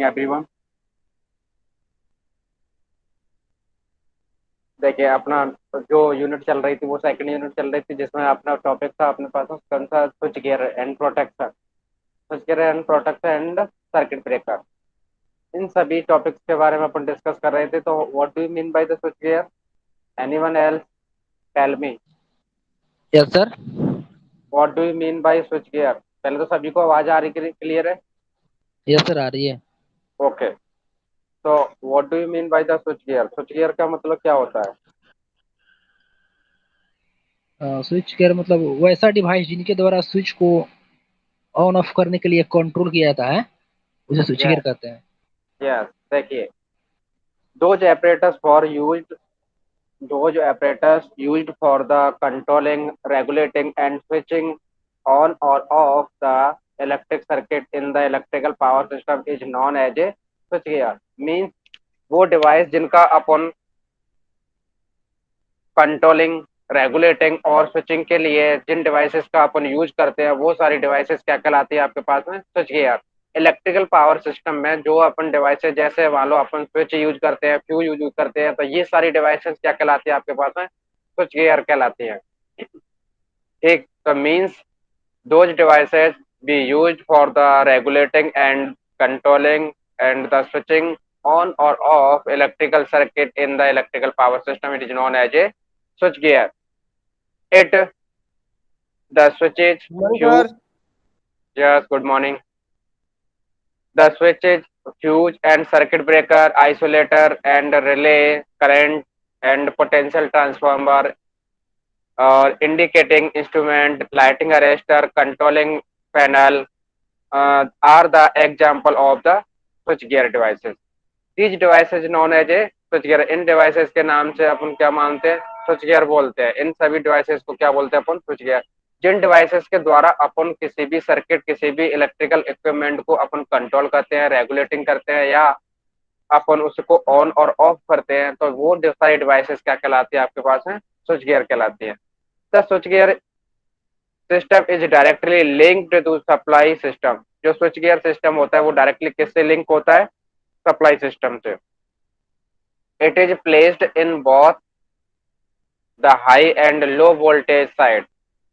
Everyone, देखिए अपना जो यूनिट चल रही थी वो सेकंड यूनिट चल रही थी जिसमें अपना टॉपिक था अपने पास कौन सा switch gear and protector. Switch gear and protector and circuit breaker, इन सभी टॉपिक्स के बारे में अपन डिस्कस कर रहे थे। तो what do you mean by the switchgear? Anyone else tell me, yes sir. What do you mean by switchgear? पहले तो सभी को आवाज आ रही, क्लियर है? यस सर, आ रही है। ओके, तो what do you mean by the switch gear? Switch gear का मतलब क्या होता है? स्विच गियर मतलब वैसा डिवाइस जिनके द्वारा स्विच को ऑन ऑफ करने के लिए कंट्रोल किया जाता है, उसे स्विच गियर यस, कहते हैं। यस। देखिए, those apparatus for used those apparatus used for the controlling, regulating and switching on or off the electric circuit in the electrical power system is known as a switchgear। means वो device जिनका अपन controlling, regulating और switching के लिए जिन devices का अपन use करते हैं वो सारी डिवाइसेस क्या कहलाती है आपके पास में? Switch gear. Electrical power system में जो अपन डिवाइसेस, जैसे मान लो अपन स्विच यूज करते हैं, फ्यूज यूज करते हैं, तो ये सारी डिवाइसेस क्या कहलाती है आपके पास में? स्विच गियर कहलाती है। ठीक, तो means those devices be used for the regulating and controlling and the switching on or off electrical circuit in the electrical power system, it is known as a switch gear। it the switches money fuse, sir. yes, good morning, the switches, fuse and circuit breaker, isolator and relay current and potential transformer or indicating instrument, lighting arrestor, controlling panel are the example of the switch gear devices। these devices known as a switch gear। In devices के नाम से अपन क्या मानते हैं? switch gear बोलते हैं। इन सभी devices को क्या बोलते हैं अपन? switch gear। जिन devices के द्वारा अपन किसी भी सर्किट, किसी भी इलेक्ट्रिकल इक्विपमेंट को अपन कंट्रोल करते हैं, रेगुलेटिंग करते हैं या अपन उसको ऑन और ऑफ करते हैं, तो वो सारी डिवाइसेस क्या कहलाती है आपके पास में? स्विच गियर कहलाती है। The switchgear system is directly linked to supply system. जो स्विच गियर सिस्टम होता है वो डायरेक्टली किससे लिंक होता है? सप्लाई सिस्टम से। It is placed in both the high and low voltage side.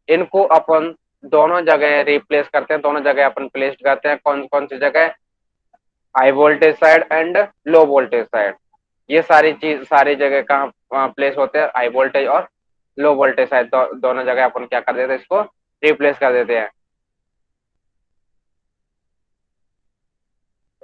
इनको अपन दोनों जगह रिप्लेस करते हैं, दोनों जगह अपन प्लेस्ड करते हैं। कौन कौन सी जगह? High voltage side and low voltage side. ये सारी चीज, सारी जगह कहाँ प्लेस होते हैं? हाई वोल्टेज और लो वोल्टेज साइड, दोनों जगह अपन क्या कर देते हैं? इसको रिप्लेस कर देते हैं।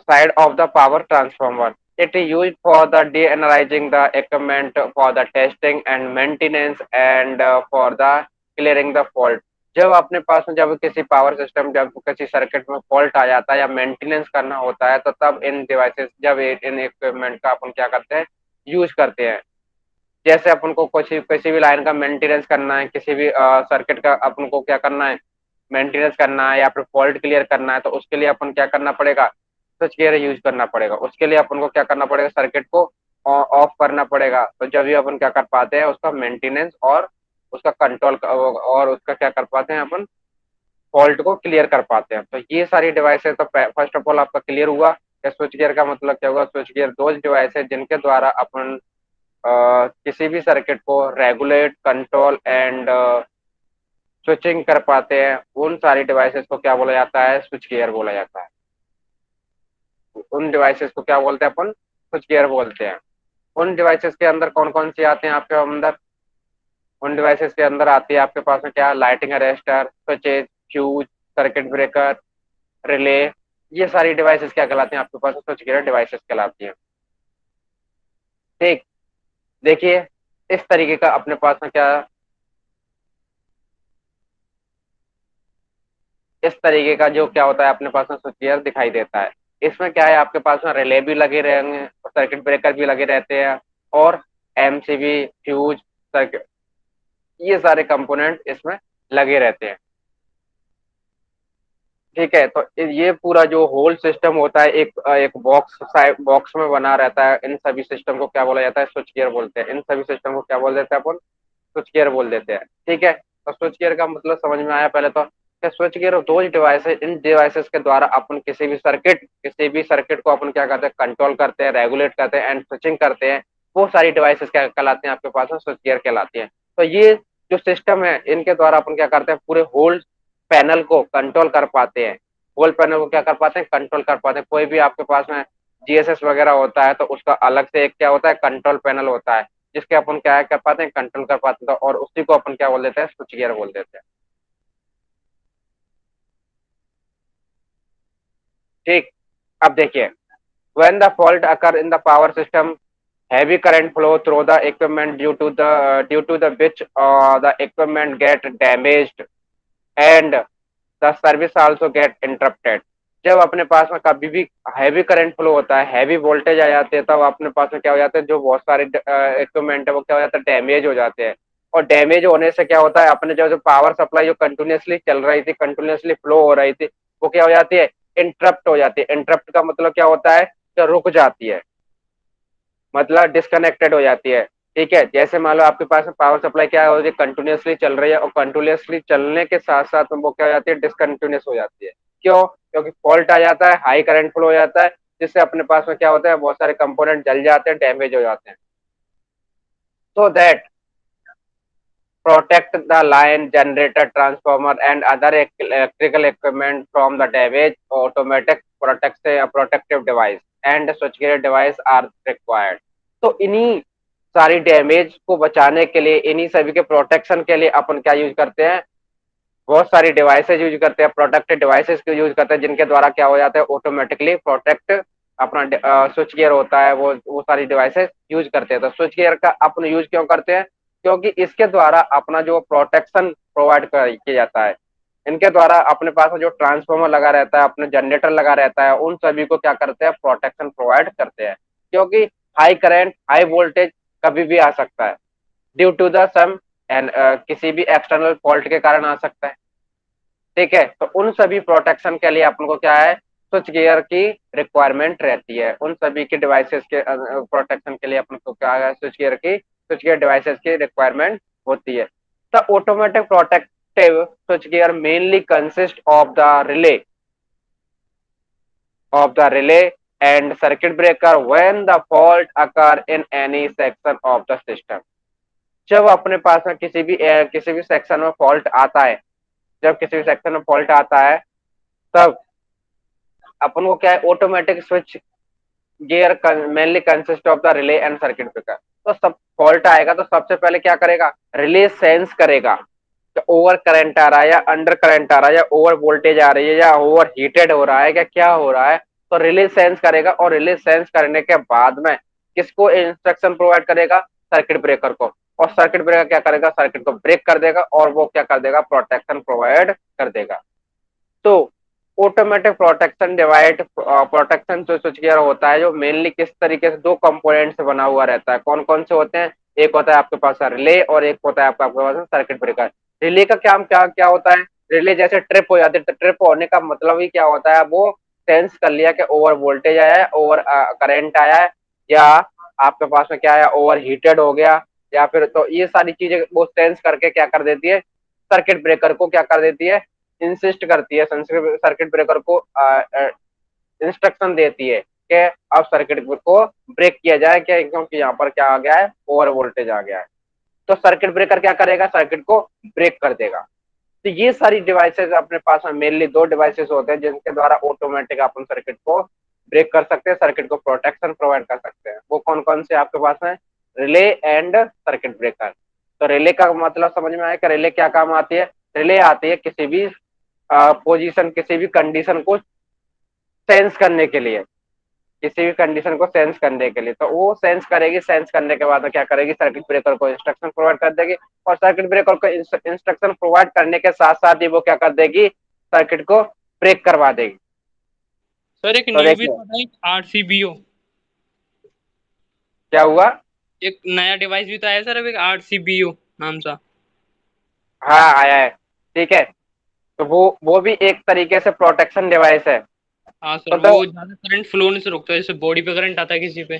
Side of the power transformer, it is used for the de-energizing the equipment, for the testing and maintenance and for the clearing the fault। जब अपने पास में जब किसी पावर सिस्टम, जब किसी सर्किट में फॉल्ट आ जाता है या मेंटेनेंस करना होता है, तो तब इन डिवाइसेस, जब इन इक्विपमेंट का अपन क्या करते हैं? यूज करते हैं। जैसे अपन को कुछ किसी भी लाइन का मेंटेनेंस करना है, किसी भी सर्किट का अपन को क्या करना है? मेंटेनेंस करना है या फिर फॉल्ट क्लियर करना है, तो उसके लिए अपन क्या करना पड़ेगा? स्विच गियर यूज करना पड़ेगा। उसके लिए अपन को क्या करना पड़ेगा? सर्किट को ऑफ करना पड़ेगा। तो जब भी अपन क्या कर पाते हैं? उसका मेंटेनेंस और उसका कंट्रोल और उसका क्या कर पाते हैं अपन? फॉल्ट को क्लियर कर पाते हैं। तो ये सारी डिवाइसेस, तो फर्स्ट ऑफ ऑल आपका क्लियर हुआ कि स्विच गियर का मतलब क्या होगा। स्विच गियर दो डिवाइस है जिनके द्वारा अपन किसी भी सर्किट को रेगुलेट, कंट्रोल एंड स्विचिंग कर पाते हैं। उन सारी डिवाइसेस को क्या बोला जाता है? स्विच गियर बोला जाता है। उन डिवाइसेस को क्या बोलते हैं अपन? स्विच गियर बोलते हैं। उन डिवाइसेस के अंदर कौन कौन सी आते हैं आपके अंदर? उन डिवाइसेस के अंदर आती है आपके पास में क्या? Lighting arrester, switches, fuse, circuit breaker, relay. ये सारी डिवाइसेस क्या कहलाती हैं आपके पास? स्विच गियर डिवाइसेस कहलाती हैं। ठीक, देखिए, इस तरीके का अपने पास में क्या, इस तरीके का जो क्या होता है अपने पास में स्विच गियर दिखाई देता है। इसमें क्या है आपके पास में? रिले भी लगे रहेंगे और सर्किट ब्रेकर भी लगे रहते हैं और एमसीबी, फ्यूज, सर्किट, ये सारे कंपोनेंट इसमें लगे रहते हैं। ठीक है, तो ये पूरा जो होल सिस्टम होता है एक एक बॉक्स में बना रहता है। इन सभी सिस्टम को क्या बोला जाता है? स्विच गियर बोलते हैं। इन सभी सिस्टम को क्या बोल देते हैं अपन? स्विच गियर बोल देते हैं। ठीक है, तो स्विच गियर का मतलब समझ में आया पहले तो। कि स्विच गियर दो डिवाइसेस, इन डिवाइसेस के द्वारा अपन किसी भी सर्किट को अपन क्या करते हैं, कंट्रोल करते हैं, रेगुलेट करते हैं एंड स्विचिंग करते हैं। वो सारी डिवाइसेस क्या कहलाते हैं आपके पास में, स्विच गियर कहलाती हैं। तो ये जो सिस्टम है, इनके द्वारा अपन क्या करते हैं, पूरे होल पैनल को कंट्रोल कर पाते हैं। होल पैनल को क्या कर पाते हैं, कंट्रोल कर पाते हैं। कोई भी आपके पास में जीएसएस वगैरह होता है तो उसका अलग से एक क्या होता है, कंट्रोल पैनल होता है, जिसके अपन क्या कर पाते हैं, कंट्रोल कर पाते हैं। और उसी को अपन क्या बोल देते हैं, स्विच गियर बोल देते हैं। ठीक। अब देखिए, when the fault occur in the power system, heavy current flow through the equipment due to the which the equipment get damaged and the service also get interrupted। जब अपने पास में कभी भी हैवी करंट फ्लो होता है, heavy voltage आ जाते हैं, तब अपने पास में क्या हो जाता है, जो बहुत सारे इक्विपमेंट है वो क्या हो जाता है, डैमेज हो जाते हैं। और डैमेज होने से क्या होता है, अपने जो जो पावर सप्लाई जो कंटिन्यूअसली चल रही थी, कंटिन्यूअसली फ्लो हो रही थी, वो क्या हो जाती है, इंटरप्ट हो जाती है। इंटरप्ट का मतलब क्या होता है, कि रुक जाती है, मतलब डिस्कनेक्टेड हो जाती है। ठीक है, जैसे मान लो आपके पास पावर सप्लाई क्या हो रही है, कंटिन्यूअसली चल रही है, और कंटिन्यूअसली चलने के साथ साथ वो क्या हो जाती है, डिसकंटिन्यूअस हो जाती है। क्यों? क्योंकि फॉल्ट आ जाता है, हाई करंट फ्लो हो जाता है, जिससे अपने पास में क्या होता है, बहुत सारे कंपोनेंट जल जाते हैं, डैमेज हो जाते हैं। So that protect the line, generator, transformer, and other electrical equipment from the damage, automatic protective device and switchgear device are required। तो इन्हीं सारी डैमेज को बचाने के लिए, इन्हीं सभी के प्रोटेक्शन के लिए अपन क्या यूज करते हैं, बहुत सारी डिवाइसेज यूज करते हैं, प्रोटेक्टेड डिवाइसेस को यूज करते हैं, जिनके द्वारा क्या हो जाता है, ऑटोमेटिकली प्रोटेक्ट अपना स्विच गियर होता है, वो सारी डिवाइसेस यूज करते हैं। तो स्विच गियर का अपन यूज क्यों करते हैं, क्योंकि इसके द्वारा अपना जो प्रोटेक्शन प्रोवाइड किया जाता है। इनके द्वारा अपने पास में जो ट्रांसफॉर्मर लगा रहता है, अपने जनरेटर लगा रहता है, उन सभी को क्या करते हैं, प्रोटेक्शन प्रोवाइड करते हैं। क्योंकि हाई करंट, हाई वोल्टेज कभी भी आ सकता है, due to the sum and किसी भी एक्सटर्नल फॉल्ट के कारण आ सकता है। ठीक है, तो उन सभी प्रोटेक्शन के लिए अपन को क्या है, स्विच गियर की रिक्वायरमेंट रहती है। उन सभी के डिवाइसेस के प्रोटेक्शन के लिए अपन को क्या है, स्विच गियर डिवाइसेस की रिक्वायरमेंट होती है। The automatic protective switch gear mainly consist of the relay and circuit breaker when the fault occur in any section of the system। जब अपने पास में किसी भी सेक्शन में फॉल्ट आता है, जब किसी भी सेक्शन में फॉल्ट आता है, तब अपन को क्या है, automatic switch gear mainly consist of the relay and circuit breaker. तो सब फॉल्ट आएगा तो सबसे पहले क्या करेगा, रिले सेंस करेगा कि ओवर करंट आ रहा है या अंडर करंट आ रहा है, या ओवर वोल्टेज आ रही है, या ओवर हीटेड हो रहा है, क्या हो रहा है। तो रिले सेंस करेगा, और रिले सेंस करने के बाद में किसको इंस्ट्रक्शन प्रोवाइड करेगा, सर्किट ब्रेकर को। और सर्किट ब्रेकर क्या करेगा, सर्किट को ब्रेक कर देगा, और वो क्या कर देगा, प्रोटेक्शन प्रोवाइड कर देगा। तो ऑटोमेटिक प्रोटेक्शन जो स्विच गियर होता है, जो मेनली किस तरीके से दो कंपोनेंट से बना हुआ रहता है, कौन कौन से होते हैं, एक होता है आपके पास रिले, और एक होता है आपके पास सर्किट ब्रेकर। रिले का क्या क्या क्या होता है, रिले जैसे ट्रिप हो जाती है, तो ट्रिप होने का मतलब ही क्या होता है, वो सेंस कर लिया कि ओवर वोल्टेज आया है, ओवर करंट आया है, या आपके पास में क्या है, ओवर हीटेड हो गया, या फिर, तो ये सारी चीजें वो सेंस करके क्या कर देती है, सर्किट ब्रेकर को क्या कर देती है, इंसिस्ट करती है, सर्किट ब्रेकर को इंस्ट्रक्शन देती है कि अब सर्किट को ब्रेक किया जाए, क्या, क्योंकि यहाँ पर क्या आ गया है, ओवर वोल्टेज आ गया है। तो सर्किट ब्रेकर क्या करेगा, सर्किट को ब्रेक कर देगा। तो ये सारी डिवाइसेस अपने पास में मेनली दो डिवाइसेस होते हैं, जिनके द्वारा ऑटोमेटिक अपन सर्किट को ब्रेक कर सकते हैं, सर्किट को प्रोटेक्शन प्रोवाइड कर सकते हैं। वो कौन कौन से आपके पास है, रिले एंड सर्किट ब्रेकर। तो रिले का मतलब समझ में आया कि रिले क्या काम आती है, रिले आती है किसी भी पोजीशन, किसी भी कंडीशन को सेंस करने के लिए, किसी भी कंडीशन को सेंस करने के लिए। तो वो सेंस करेगी, सेंस करने के बाद क्या करेगी, सर्किट ब्रेकर को इंस्ट्रक्शन प्रोवाइड कर देगी, और सर्किट ब्रेकर को इंस्ट्रक्शन प्रोवाइड करने के साथ साथ ही वो क्या कर देगी, सर्किट को ब्रेक करवा देगी। सर एक तो न्यू भी देखिए तो था, आरसीबीओ। क्या हुआ। एक नया डिवाइस भी तो आया सर, अब एक आरसीबीओ नाम सा। हाँ आया है। ठीक है, तो वो भी एक तरीके से प्रोटेक्शन डिवाइस है। हाँ सर, तो वो ज्यादा करंट फ्लो नहीं से रोकता है, जैसे बॉडी पे करंट आता है किसी पे।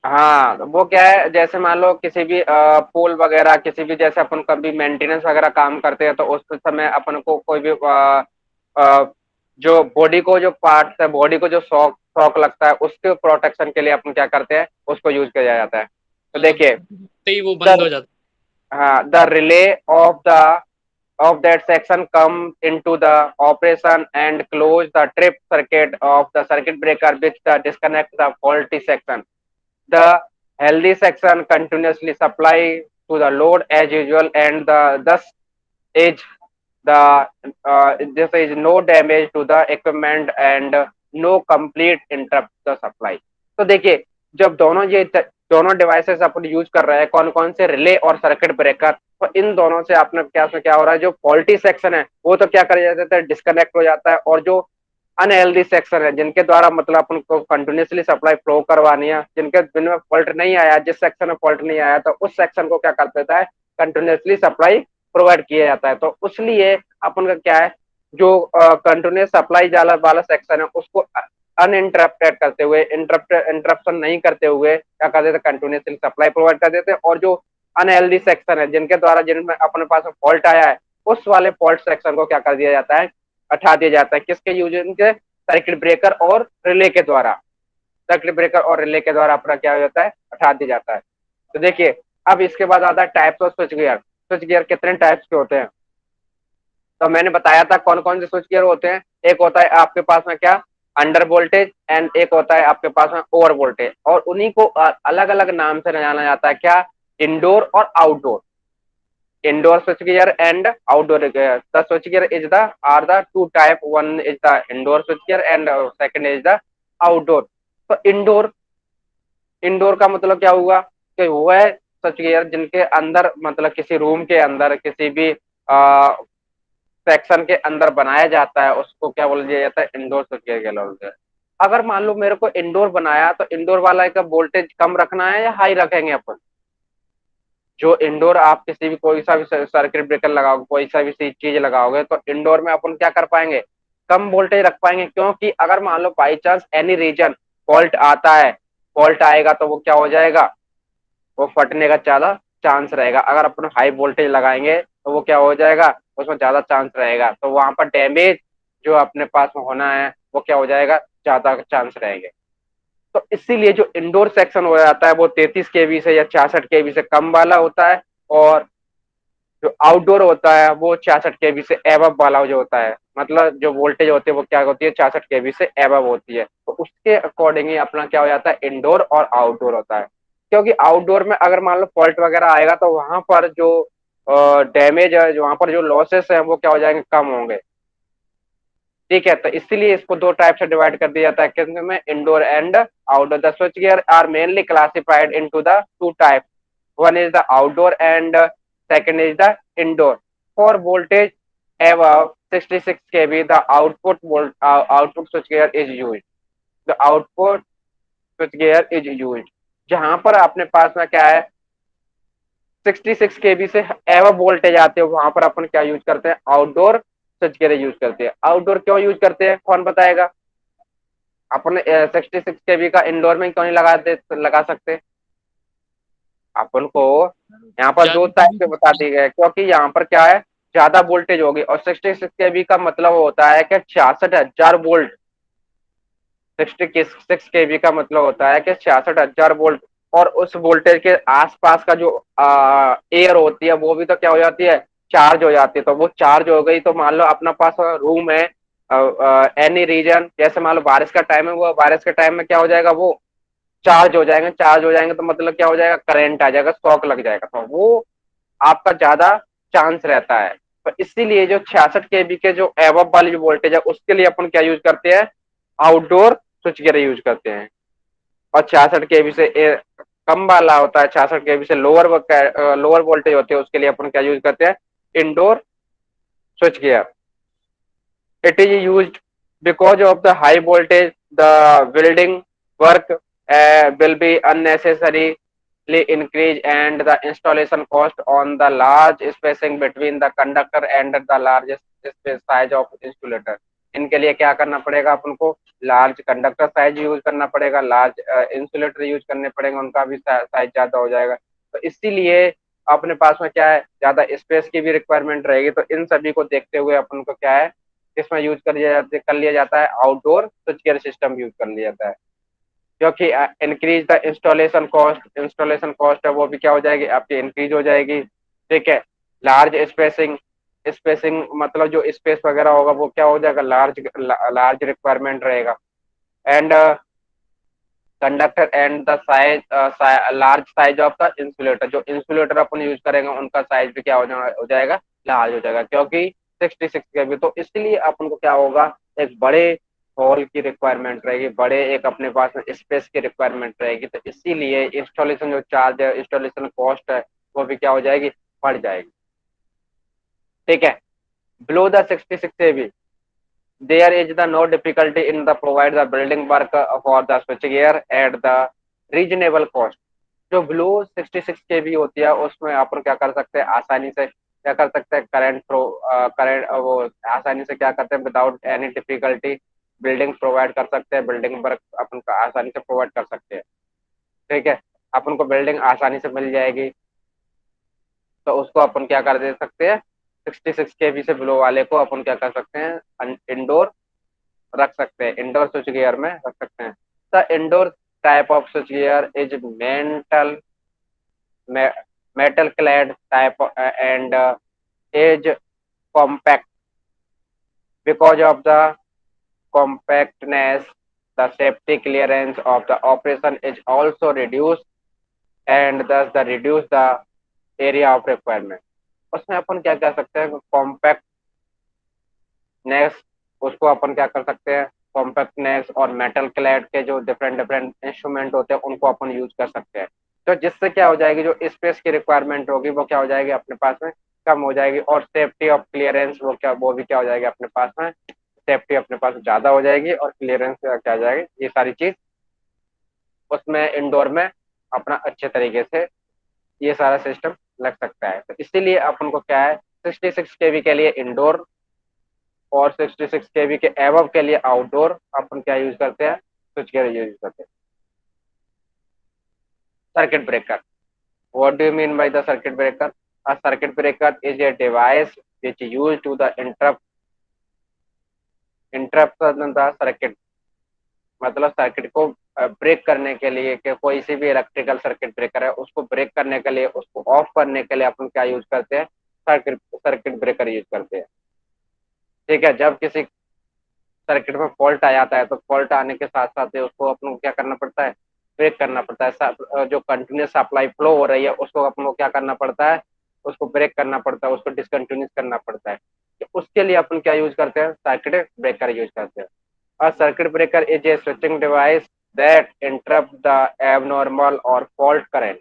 हाँ, तो वो क्या है, जैसे मान लो किसी भी पोल वगैरह, किसी भी जैसे अपन कभी मेंटेनेंस वगैरह काम करते हैं, तो उस समय अपन को कोई भी अ, जो बॉडी को जो पार्ट है, बॉडी को जो शॉक शॉक लगता है, उसके प्रोटेक्शन के लिए अपन क्या करते हैं, उसको यूज किया जाता है। तो मतलब देखिए, तो ही वो बंद द हो जाता हाँ, the relay of the of that section come into the operation and close the trip circuit of the circuit breaker which the disconnect the faulty section. The healthy section continuously supply to the load as usual, and thus is the this is no damage to the equipment and no complete interrupt the supply. तो देखिए, जब दोनों devices अपन use कर रहे हैं, कौन कौन से, रिले और सर्किट ब्रेकर, तो इन दोनों से आपने क्या हो रहा है, जो फॉल्टी सेक्शन है वो तो क्या कर जाता है, डिस्कनेक्ट हो जाता है, और जो अनहेल्दी सेक्शन है, जिनके द्वारा मतलब अपन को कंटिन्यूसली सप्लाई फ्लो करवानी है, जिनमें फॉल्ट नहीं आया, जिस सेक्शन में फॉल्ट नहीं आया, तो उस सेक्शन को क्या कर देता है, कंटिन्यूसली सप्लाई प्रोवाइड किया जाता है। तो उसलिए अपन का क्या है, जो कंटिन्यूस सप्लाई वाला सेक्शन है, उसको अनइंटरप्टेड करते हुए, इंटरप्शन नहीं करते हुए क्या कर देते, कंटिन्यूसली सप्लाई प्रोवाइड कर देते हैं। और जो अनहेल्दी सेक्शन है, जिनमें अपने पास फॉल्ट आया है, उस वाले फॉल्ट सेक्शन को क्या कर दिया जाता है, हटा दिया जाता है। किसके यूजिंग के, सर्किट ब्रेकर और रिले के द्वारा, सर्किट ब्रेकर और रिले के द्वारा अपना क्या हो जाता है, हटा दिया जाता है। तो देखिए, अब इसके बाद आता है types off switch gear. Switch gear कितने टाइप्स के होते हैं, तो मैंने बताया था कौन कौन से स्विच गियर होते हैं। एक होता है आपके पास में क्या, अंडर वोल्टेज, एंड एक होता है आपके पास में ओवर वोल्टेज, और उन्हीं को अलग अलग नाम से जाना जाता है, क्या, इंडोर और outdoor. indoor switchgear and outdoor gear. The switchgear is the are the two type. One is the indoor switchgear and second is the outdoor. तो इंडोर का मतलब क्या हुआ, कि वो है switchgear जिनके अंदर, मतलब किसी रूम के अंदर, किसी भी सेक्शन के अंदर बनाया जाता है, उसको क्या बोल दिया जाता है, इंडोर स्विचगियर कहलाता है। अगर मान लो मेरे को इंडोर बनाया, तो इंडोर वाला का वोल्टेज कम रखना है या हाई रखेंगे अपन। जो इंडोर आप किसी भी कोई सा भी सर्किट ब्रेकर लगाओगे, कोई सा भी चीज लगाओगे, तो इंडोर में अपन क्या कर पाएंगे, कम वोल्टेज रख पाएंगे। क्योंकि अगर मान लो by chance any reason fault आता है, फॉल्ट आएगा, तो वो क्या हो जाएगा, वो फटने का ज्यादा चांस रहेगा। अगर अपन हाई वोल्टेज लगाएंगे, तो वो क्या हो जाएगा, उसमें ज्यादा चांस रहेगा, तो वहां पर डैमेज जो अपने पास में होना है, वो क्या हो जाएगा, ज्यादा चांस रहेंगे। तो इसीलिए जो इंडोर सेक्शन हो जाता है, वो 33 केवी से या 66 केवी से कम वाला होता है, और जो आउटडोर होता है वो 66 केवी से एबव वाला जो होता है, मतलब जो वोल्टेज होती है वो क्या होती है, 66 केवी से एबव होती है। तो उसके अकॉर्डिंग ही अपना क्या हो जाता है, इंडोर और आउटडोर होता है। क्योंकि आउटडोर में अगर मान लो फॉल्ट वगैरह आएगा, तो वहां पर जो डैमेज है, जो वहां पर जो लॉसेस है, वो क्या हो जाएंगे, कम होंगे। ठीक है, तो इसीलिए इसको दो टाइप से डिवाइड कर दिया जाता है, किसमें में, indoor and outdoor. The switchgear are mainly classified into the two type, one is the outdoor and second is the indoor. For voltage above 66 kV, the output switchgear is used. The output switchgear is used. जहां पर अपने पास में क्या है, 66 केवी से एवं voltage आते हैं, वहां पर अपन क्या यूज करते हैं, आउटडोर स्विचगियर यूज करते हैं। आउटडोर क्यों यूज करते हैं, कौन बताएगा। अपन 66 केवी का इंडोर में क्यों नहीं लगा सकते। अपन को यहाँ पर दो ज्यादा टाइप के बता दिए गए, क्योंकि यहाँ पर क्या है, ज्यादा वोल्टेज होगी, और 66 केवी का मतलब होता है कि 66,000 वोल्ट। 66 केवी का मतलब होता है कि 66,000 वोल्ट, और उस वोल्टेज के आसपास का जो एयर होती है, वो भी तो क्या हो जाती है, चार्ज हो जाती है। तो वो चार्ज हो गई, तो मान लो अपना पास रूम है, एनी रीजन, जैसे मान लो बारिश का टाइम है, वो बारिश के टाइम में क्या हो जाएगा, वो चार्ज हो जाएंगे, तो मतलब क्या हो जाएगा, करंट आ जाएगा, शॉक लग जाएगा, तो वो आपका ज्यादा चांस रहता है। तो इसीलिए जो 66 केवी के जो एवब वाली जो वोल्टेज है, उसके लिए अपन क्या यूज करते हैं, आउटडोर स्विच गियर यूज करते हैं। और 66 केवी से कम वाला होता है, 66 केवी से लोअर वोल्टेज होते हैं, उसके लिए अपन क्या यूज करते हैं, indoor switch gear. It is used because of the high voltage. The welding work will be unnecessarily increased, and the installation cost on the large spacing between the conductor and the largest space size of insulator. इनके लिए क्या करना पड़ेगा अपन को, large conductor size use करना पड़ेगा, large insulator use करने पड़ेंगे, उनका भी साइज ज्यादा हो जाएगा। तो इसीलिए अपने पास में क्या है, ज्यादा स्पेस की भी रिक्वायरमेंट रहेगी। तो इन सभी को देखते हुए अपन को क्या है, इसमें यूज कर लिया जाता है outdoor switch gear system use कर लिया जाता है। क्योंकि इंक्रीज द इंस्टॉलेशन कॉस्ट है वो भी क्या हो जाएगी आपकी, इंक्रीज हो जाएगी। ठीक है। लार्ज स्पेसिंग, स्पेसिंग मतलब जो स्पेस वगैरह होगा वो क्या हो जाएगा, लार्ज रिक्वायरमेंट रहेगा। And conductor and the size, large size of the insulator, जो इंसुलेटर अपन यूज करेंगे उनका साइज भी क्या हो जाएगा, लार्ज हो जाएगा, क्योंकि 66 के भी। तो इसलिए अपन को क्या होगा, एक बड़े हॉल की रिक्वायरमेंट रहेगी, बड़े एक अपने पास में स्पेस की रिक्वायरमेंट रहेगी। तो इसीलिए इंस्टॉलेशन जो चार्ज है, इंस्टॉलेशन कॉस्ट है, वो भी क्या हो जाएगी, बढ़ जाएगी। ठीक है। below the 66 kV there is the no difficulty in the provide the building work for the switchgear at the reasonable cost। जो ब्लू 66 केवी होती है उसमें अपन क्या कर सकते हैं, आसानी से क्या कर सकते हैं, करंट वो आसानी से क्या करते हैं, without any difficulty building provide कर सकते हैं, बिल्डिंग वर्क अपन का आसानी से प्रोवाइड कर सकते हैं। ठीक है। अपन को बिल्डिंग आसानी से मिल जाएगी। तो उसको अपन क्या कर दे सकते हैं, 66 केवी से बिलो वाले को अपन क्या कर सकते हैं, इंडोर रख सकते हैं, इंडोर स्विच गियर में रख सकते हैं। The indoor type off switch gear is metal clad type and is compact because of the compactness. The safety clearance of the operation is also reduced and thus the reduce the area of requirement। उसमें अपन क्या कर सकते हैं, compactness, उसको अपन क्या कर सकते हैं, कॉम्पैक्टनेस और मेटल क्लैड के जो डिफरेंट डिफरेंट इंस्ट्रूमेंट होते हैं उनको अपन यूज कर सकते हैं। तो जिससे क्या हो जाएगी, जो स्पेस की रिक्वायरमेंट होगी वो क्या हो जाएगी अपने पास में, कम हो जाएगी। और सेफ्टी ऑफ क्लियरेंस वो भी क्या हो जाएगी अपने पास में, सेफ्टी अपने पास ज्यादा हो जाएगी और क्लियरेंस क्या हो जाएगी, ये सारी चीज उसमें इंडोर में अपना अच्छे तरीके से ये सारा सिस्टम लग सकता है। तो इसीलिए अपन को क्या है, 66 केवी के लिए इंडोर और 66 केवी के एबव के लिए आउटडोर अपन क्या यूज करते हैं, स्विच गियर यूज करते हैं। Circuit breaker, what do you mean by the circuit breaker? A circuit breaker is a device which is used to the interrupt the circuit, मतलब सर्किट को break करने के लिए, कि कोई सी भी इलेक्ट्रिकल सर्किट ब्रेकर है उसको ब्रेक करने के लिए, उसको ऑफ करने के लिए अपन क्या यूज करते हैं, सर्किट सर्किट ब्रेकर यूज करते हैं। ठीक है। जब किसी सर्किट में फॉल्ट आ जाता है तो फॉल्ट आने के साथ साथ उसको अपन को क्या करना पड़ता है, ब्रेक करना पड़ता है। जो कंटिन्यूस सप्लाई फ्लो हो रही है उसको अपन को क्या करना पड़ता है, उसको ब्रेक करना पड़ता है, उसको डिसकंटिन्यूस करना पड़ता है। तो उसके लिए अपन क्या यूज करते हैं, सर्किट ब्रेकर यूज करते हैं। A circuit breaker is a switching device that interrupts the abnormal or fault current।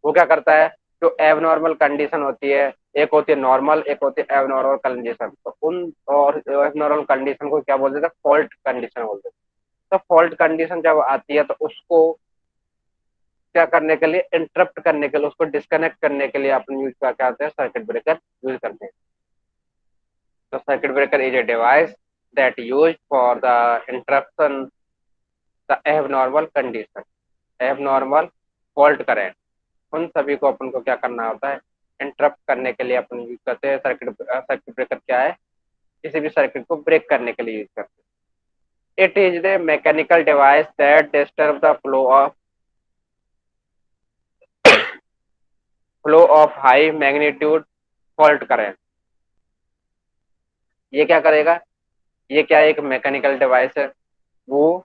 वो क्या करता है, जो एबनॉर्मल कंडीशन होती है, एक होती है नॉर्मल, एक होती है एबनॉर्मल कंडीशन। तो उन और एबनॉर्मल कंडीशन को क्या बोलते हैं, फॉल्ट कंडीशन बोलते हैं। तो फॉल्ट कंडीशन जब आती है तो उसको क्या करने के लिए, इंटरप्ट करने के लिए, उसको डिस्कनेक्ट करने के लिए अपन यूज क्या करते हैं, सर्किट ब्रेकर यूज करते हैं। तो circuit breaker is a device that use for the interruption the abnormal condition, abnormal fault current, उन सभी को अपन को क्या करना होता है, इंटरप्ट करने के लिए अपन यूज करते हैं। सर्किट ब्रेकर क्या है, किसी भी सर्किट को ब्रेक करने के लिए यूज करते हैं। It is the mechanical device that disturb the flow of high magnitude fault current. ये क्या करेगा, ये क्या एक मैकेनिकल डिवाइस है, वो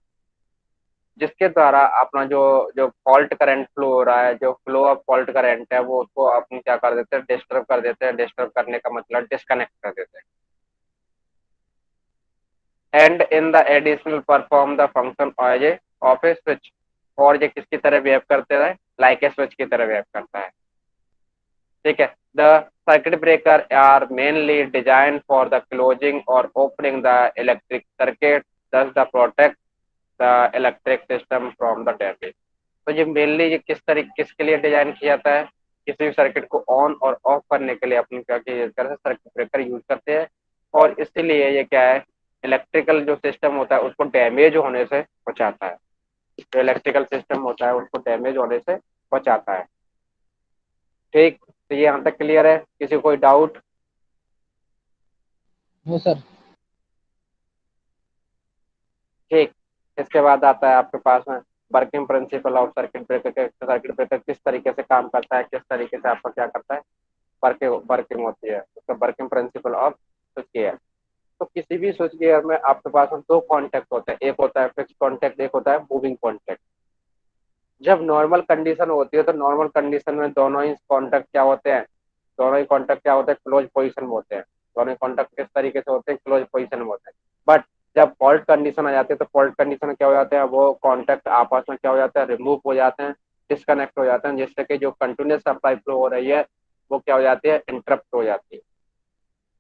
जिसके द्वारा अपना जो जो फॉल्ट करंट फ्लो हो रहा है, जो फ्लो ऑफ फॉल्ट करंट है, वो उसको अपन क्या कर देते हैं, डिस्टर्ब कर देते हैं। डिस्टर्ब करने का मतलब डिस्कनेक्ट कर देते हैं। And in the additional perform the function as a of a switch, और ये किसकी तरह बिहेव करते हैं, लाइक ए स्विच की तरह बिहेव करता है। ठीक है। The circuit breaker are mainly design for the closing और opening the electric circuit, thus the protect the electric system from the damage. तो ये मेनली ये किसके लिए डिजाइन किया जाता है, किसी भी सर्किट को ऑन और ऑफ करने के लिए अपन क्या यूज करते हैं, सर्किट ब्रेकर यूज करते हैं। और इसीलिए ये क्या है, इलेक्ट्रिकल जो सिस्टम होता है उसको डैमेज होने से बचाता है। जो इलेक्ट्रिकल सिस्टम होता है उसको डैमेज होने से बचाता है। ठीक, तो ये यहाँ तक क्लियर है, किसी को कोई डाउट? No sir. ठीक, इसके बाद आता है आपके पास में working principle of circuit breaker के। सर्किट ब्रेकर किस तरीके से काम करता है, किस तरीके से आपका क्या करता है, वर्किंग वर्किंग होती है, उसका working principle off switch gear. तो किसी भी स्विच गियर में आपके पास में दो कॉन्टेक्ट होते हैं, एक होता है फिक्स कॉन्टेक्ट, एक होता है मूविंग कॉन्टेक्ट। जब नॉर्मल कंडीशन होती है तो नॉर्मल कंडीशन में दोनों ही कॉन्टेक्ट क्या होते हैं, दोनों ही कॉन्टेक्ट क्या होते हैं, क्लोज पोजीशन में होते हैं। दोनों ही कॉन्टेक्ट किस तरीके से होते हैं, क्लोज पोजीशन में होते हैं। बट जब फॉल्ट कंडीशन आ जाती है तो फॉल्ट कंडीशन में क्या हो जाते हैं, वो कॉन्टेक्ट आपस में क्या हो जाते हैं, रिमूव हो जाते हैं, डिस्कनेक्ट हो जाते हैं, जिससे कि जो कंटिन्यूस सप्लाई फ्लो हो रही है वो क्या हो जाती है, इंटरप्ट हो जाती है।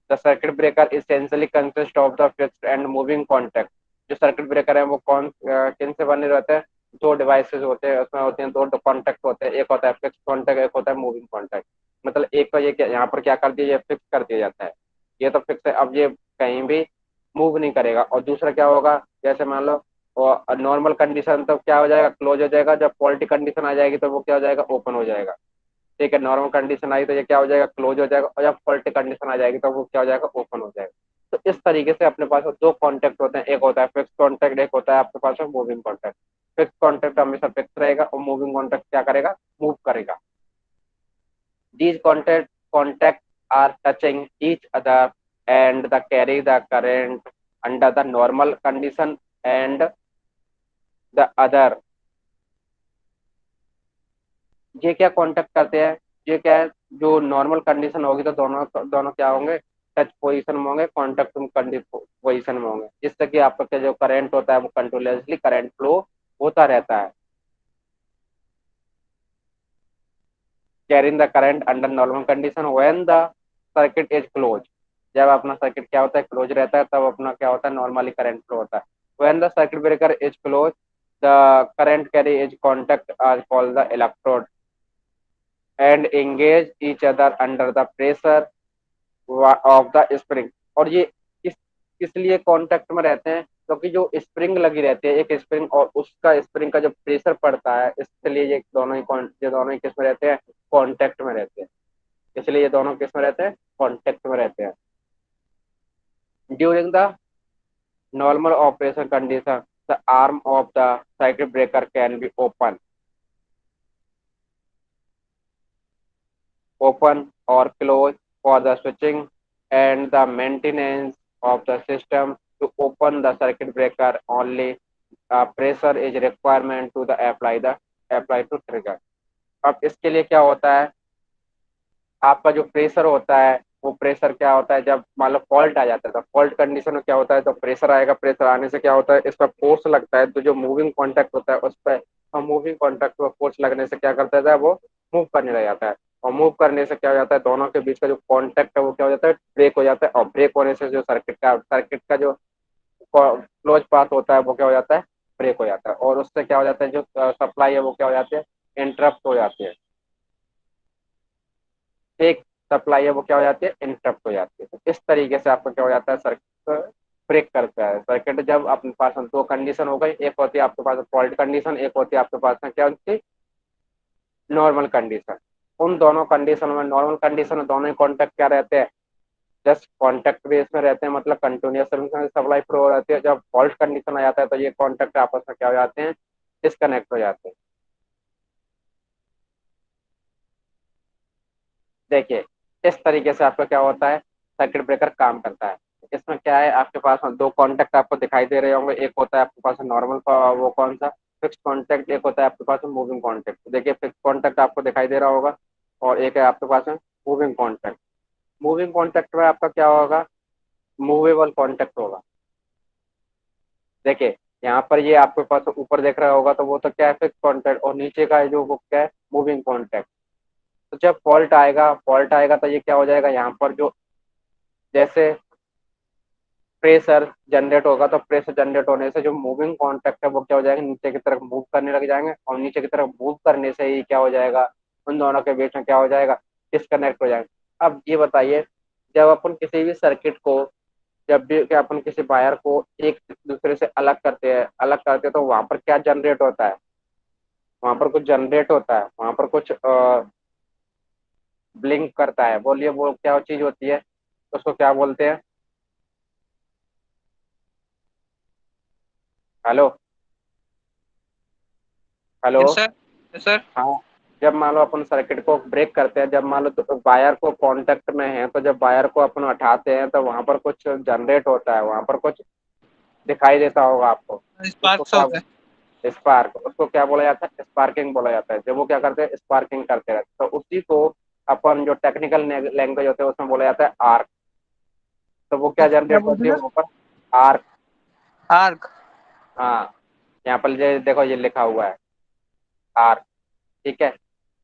The circuit breaker essentially consist of the fixed and moving contact. जो सर्किट ब्रेकर है वो कौन किन से बने रहते हैं, दो डिवाइसेस होते हैं, उसमें होते हैं दो कॉन्टेक्ट होते हैं, एक होता है फिक्स कॉन्टेक्ट, एक होता है मूविंग कॉन्टेक्ट। मतलब एक को ये यहाँ पर क्या कर दिया, ये फिक्स कर दिया जाता है, ये तो फिक्स है, अब ये कहीं भी मूव नहीं करेगा। और दूसरा क्या होगा, जैसे मान लो नॉर्मल कंडीशन तो क्या हो जाएगा, क्लोज हो जाएगा, जब फॉल्टी कंडीशन आ जाएगी तो वो क्या हो जाएगा, ओपन हो जाएगा। ठीक है, नॉर्मल कंडीशन आई तो ये क्या हो जाएगा, क्लोज हो जाएगा, और जब फॉल्टी कंडीशन आ जाएगी तो वो क्या हो जाएगा, ओपन हो जाएगा। तो इस तरीके से अपने पास दो कॉन्टेक्ट होते हैं, एक होता है फिक्स कॉन्टेक्ट, एक होता है आपके पास मूविंग कॉन्टेक्ट। फिक्स कॉन्टेक्ट हमेशा फिक्स रहेगा और मूविंग कॉन्टेक्ट क्या करेगा, मूव करेगा। These contacts are touching each other and the carry the current under the normal condition and the other। ये क्या कांटेक्ट करते हैं, ये क्या है, जो नॉर्मल कंडीशन होगी तो दोनों दोनों क्या होंगे, टच पोजीशन में होंगे, कांटेक्ट पोजीशन में होंगे, जिससे कि आपका क्या जो करंट होता है वो कंटिन्यूअसली करंट फ्लो होता रहता है। Carrying the current under normal condition when the circuit is close. जब अपना सर्किट क्या होता है, क्लोज रहता है, तब अपना क्या होता है, नॉर्मली करंट फ्लो होता है। When the circuit breaker is close the current carry is contact are called the electrode and engage each other under the pressure of the spring. और ये किस किस लिए कांटेक्ट में रहते हैं, क्योंकि जो स्प्रिंग लगी रहती है, एक स्प्रिंग और उसका स्प्रिंग का जो प्रेशर पड़ता है, इसलिए ये दोनों ही किस में रहते हैं, कांटेक्ट में रहते हैं। इसलिए ये दोनों किस में रहते हैं, कांटेक्ट में रहते हैं। During the normal operation condition the arm of the circuit breaker can be open or close for the switching and the maintenance of the system. To open the circuit breaker only pressure is requirement to the apply to trigger। अब इसके लिए क्या होता है, आपका जो pressure होता है वो प्रेशर क्या होता है, जब मान लो फॉल्ट आ जाता है तो फॉल्ट कंडीशन में क्या होता है, तो प्रेशर आएगा, प्रेशर आने से क्या होता है, इस पर फोर्स लगता है, तो जो मूविंग कॉन्टैक्ट होता है उस पर, और मूविंग कॉन्टैक्ट पर फोर्स लगने से क्या करता है, वो मूव करने लग जाता है। और मूव करने से क्या हो जाता है, दोनों के बीच का जो कॉन्टैक्ट है वो क्या हो जाता है, ब्रेक हो जाता है। और ब्रेक होने से जो सर्किट का जो क्लोज पाथ होता है वो क्या हो जाता है, ब्रेक हो जाता है। और उससे क्या हो जाता है, जो सप्लाई है वो क्या हो जाती है, इंटरप्ट हो जाती है। एक सप्लाई है वो क्या हो जाती है, इंटरप्ट हो जाती है। तो इस तरीके से आपको क्या हो जाता है, सर्किट ब्रेक करता है। सर्किट जब अपने पास में दो कंडीशन हो गई, एक होती है आपके पास फॉल्ट कंडीशन, एक होती है आपके पास में क्या होती है, नॉर्मल कंडीशन। उन दोनों कंडीशन में, नॉर्मल कंडीशन में दोनों ही कॉन्टेक्ट क्या रहते हैं, जस्ट कॉन्टेक्ट बेस में रहते हैं, मतलब कंटिन्यूस सप्लाई फ्लो हो रहती है। जब फॉल्ट कंडीशन आ जाता है तो ये कॉन्टेक्ट आपस में क्या हो जाते हैं, डिस्कनेक्ट हो जाते हैं। देखिए, इस तरीके से आपका क्या होता है, सर्किट ब्रेकर काम करता है। इसमें क्या है, आपके पास में दो कॉन्टेक्ट आपको दिखाई दे रहे होंगे, एक होता है आपके पास नॉर्मल, वो कौन सा, फिक्स कॉन्टेक्ट, एक होता है आपके पास मूविंग कॉन्टेक्ट। देखिए, फिक्स कॉन्टेक्ट आपको दिखाई दे रहा होगा और एक है आपके पास में मूविंग कॉन्टेक्ट। मूविंग कॉन्टेक्ट में आपका क्या होगा, मूवेबल कॉन्टेक्ट होगा। देखिए, यहाँ पर ये आपके पास ऊपर देख रहा होगा तो वो तो क्या है, फिक्स कॉन्टेक्ट, और नीचे का है जो वो क्या है, मूविंग कॉन्टेक्ट। तो जब फॉल्ट आएगा तो ये क्या हो जाएगा, यहाँ पर जो जैसे प्रेशर जनरेट होगा, तो प्रेशर जनरेट होने से जो मूविंग कॉन्टैक्ट है वो क्या हो जाएगा, नीचे की तरफ मूव करने लग जाएंगे, और नीचे की तरफ मूव करने से ही क्या हो जाएगा, उन दोनों के बीच में क्या हो जाएगा, डिस्कनेक्ट हो जाएगा। अब ये बताइए, जब अपन किसी भी सर्किट को जब भी कि अपन किसी वायर को एक दूसरे से अलग करते हैं तो वहां पर क्या जनरेट होता है, वहां पर कुछ जनरेट होता है, वहां पर कुछ ब्लिंक करता है। बोलिए वो क्या चीज होती है, उसको क्या बोलते हैं? Hello. Hello. Yes sir, yes sir. हाँ। जब मान लो अपन सर्किट को ब्रेक करते हैं, जब मान लो तो वायर को कांटेक्ट में है, तो जब वायर को अपन हटाते हैं तो वहां पर कुछ जनरेट होता है, वहां पर कुछ दिखाई देता होगा आपको। उसको स्पार्क्स क्या, होता है। स्पार्क, उसको क्या बोला जाता है? स्पार्किंग बोला जाता है। जब वो क्या करते हैं, स्पार्किंग करते रहते हैं, तो उसी को अपन जो टेक्निकल लैंग्वेज होते हैं उसमें बोला जाता है आर्क। तो वो क्या क्या जनरेट बोलते होती है हैं वहां पर? आर्क। सर? आर्क। हाँ, यहाँ पर ये देखो, ये लिखा हुआ है आर्क। ठीक है,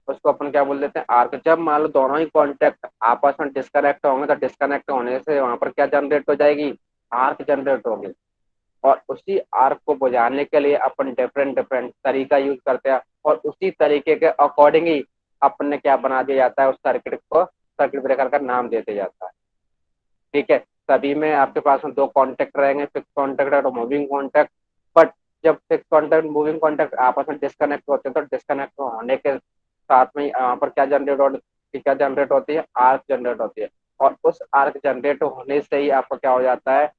उसको अपन क्या बोल देते हैं? आर्क। जब मान लो दोनों ही कॉन्टेक्ट आपस में डिस्कनेक्ट होंगे तो डिस्कनेक्ट होने से वहां पर क्या जनरेट हो जाएगी? आर्क जनरेट होगी। और उसी आर्क को बुझाने के लिए अपन डिफरेंट डिफरेंट तरीका यूज करते हैं, और उसी तरीके के अकॉर्डिंग ही अपन ने क्या बना दिया जाता है, उस सर्किट को सर्किट ब्रेकर का नाम दे दिया जाता है। ठीक है, सभी में आपके पास में दो कॉन्टेक्ट रहेंगे, फिक्स कॉन्टेक्ट और मूविंग कॉन्टेक्ट। बट जब फिक्स कॉन्टेक्ट मूविंग कॉन्टेक्ट आपस में डिस्कनेक्ट होते हैं तो डिस्कनेक्ट होने के साथ में यहाँ पर क्या जनरेट होती है? आर्क जनरेट होती है। और उस आर्क जनरेट होने से ही आपको क्या हो जाता है,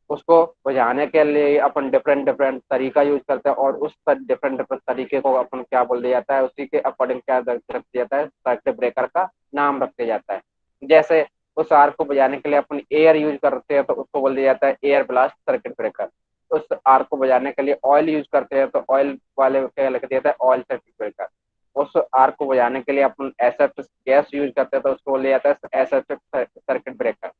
उसको बुझाने के लिए अपन डिफरेंट डिफरेंट तरीका यूज करते हैं, और उस डिफरेंट डिफरेंट तरीके को अपन क्या बोल दिया जाता है, उसी के अकॉर्डिंग क्या रख दिया जाता है, सर्किट ब्रेकर का नाम रख दिया जाता है। जैसे उस आर को बजाने के लिए अपन एयर यूज करते हैं तो उसको बोल दिया जाता है एयर ब्लास्ट सर्किट ब्रेकर। उस आर को बजाने के लिए ऑयल यूज करते हैं तो ऑयल वाले क्या लिख दिया जाता है? Oil circuit breaker. उस आर को बजाने के लिए अपन एस एफ गैस यूज करते हैं तो उसको बोल दिया जाता है एस एफ सर्किट ब्रेकर।